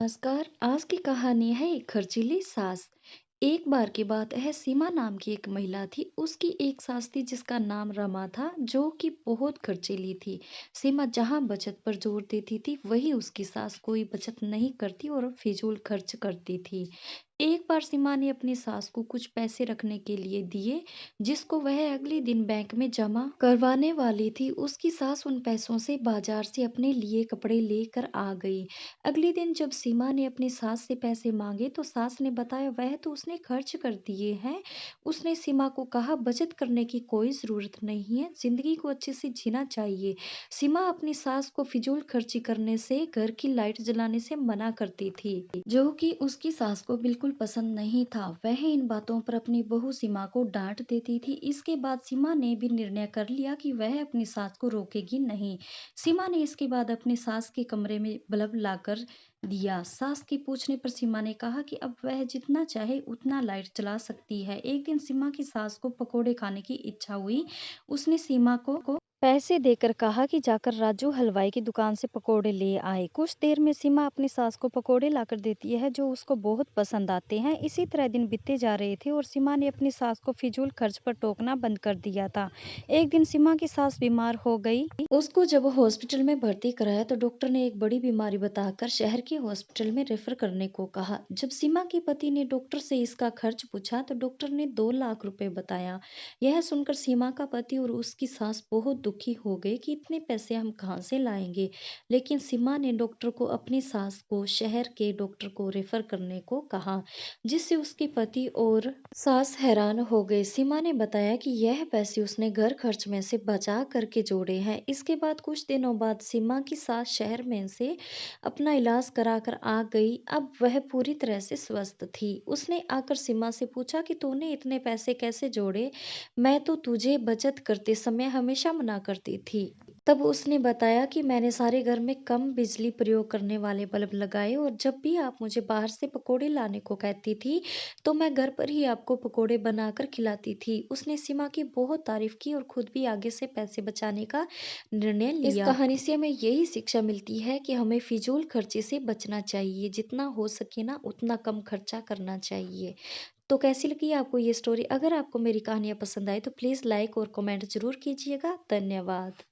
नमस्कार। आज की कहानी है एक खर्चीली सास। एक बार की बात है, सीमा नाम की एक महिला थी। उसकी एक सास थी जिसका नाम रमा था, जो कि बहुत खर्चीली थी। सीमा जहाँ बचत पर जोर देती थी, वही उसकी सास कोई बचत नहीं करती और फिजूल खर्च करती थी। एक बार सीमा ने अपनी सास को कुछ पैसे रखने के लिए दिए, जिसको वह अगले दिन बैंक में जमा करवाने वाली थी। उसकी सास उन पैसों से बाजार से अपने लिए कपड़े लेकर आ गई। अगले दिन जब सीमा ने अपनी सास से पैसे मांगे तो सास ने बताया वह तो उसने खर्च कर दिए हैं। उसने सीमा को कहा बचत करने की कोई जरूरत नहीं है, जिंदगी को अच्छे से जीना चाहिए। सीमा अपनी सास को फिजूल खर्ची करने से, घर की लाइट जलाने से मना करती थी, जो कि उसकी सास को बिल्कुल पसंद नहीं था। वह इन बातों पर अपनी बहू सीमा को डांट देती थी। इसके बाद सीमा ने भी निर्णय कर लिया कि वह अपनी सास को रोकेगी नहीं। सीमा ने इसके बाद अपनी सास के कमरे में बल्ब लाकर दिया। सास के पूछने पर सीमा ने कहा कि अब वह जितना चाहे उतना लाइट जला सकती है। एक दिन सीमा की सास को पकोड़े खाने की इच्छा हुई। उसने सीमा को पैसे देकर कहा कि जाकर राजू हलवाई की दुकान से पकोड़े ले आए। कुछ देर में सीमा अपनी सास को पकोड़े लाकर देती है, जो उसको बहुत पसंद आते हैं। इसी तरह दिन बीतते जा रहे थे और सीमा ने अपनी सास को फिजूल खर्च पर टोकना बंद कर दिया था। एक दिन सीमा की सास बीमार हो गई। उसको जब हॉस्पिटल में भर्ती कराया तो डॉक्टर ने एक बड़ी बीमारी बताकर शहर के हॉस्पिटल में रेफर करने को कहा। जब सीमा के पति ने डॉक्टर से इसका खर्च पूछा तो डॉक्टर ने 2 लाख रुपए बताया। यह सुनकर सीमा का पति और उसकी सास बहुत दुखी हो गए कि इतने पैसे हम कहाँ से लाएंगे। लेकिन सीमा ने डॉक्टर को अपनी सास को शहर के डॉक्टर को रेफर करने को कहा, जिससे उसके पति और सास हैरान हो गए। सीमा ने बताया कि यह पैसे उसने घर खर्च में से बचा करके जोड़े हैं। इसके बाद कुछ दिनों बाद सीमा की सास शहर में से अपना इलाज कराकर आ गई। अब वह पूरी तरह से स्वस्थ थी। उसने आकर सीमा से पूछा कि तूने इतने पैसे कैसे जोड़े? मैं तो तुझे बचत करते समय हमेशा मना करती थी। तब उसने बताया कि मैंने सारे घर में कम बिजली प्रयोग करने वाले बल्ब लगाए और जब भी आप मुझे बाहर से पकोड़े लाने को कहती थी, तो मैं घर पर ही आपको पकोड़े बनाकर खिलाती थी। उसने सीमा की बहुत तारीफ की और खुद भी आगे से पैसे बचाने का निर्णय लिया। इस कहानी से हमें यही शिक्षा मिलती है कि हमें फिजूल खर्चे से बचना चाहिए। जितना हो सके ना उतना कम खर्चा करना चाहिए। तो कैसी लगी आपको ये स्टोरी? अगर आपको मेरी कहानियाँ पसंद आई तो प्लीज़ लाइक और कमेंट ज़रूर कीजिएगा। धन्यवाद।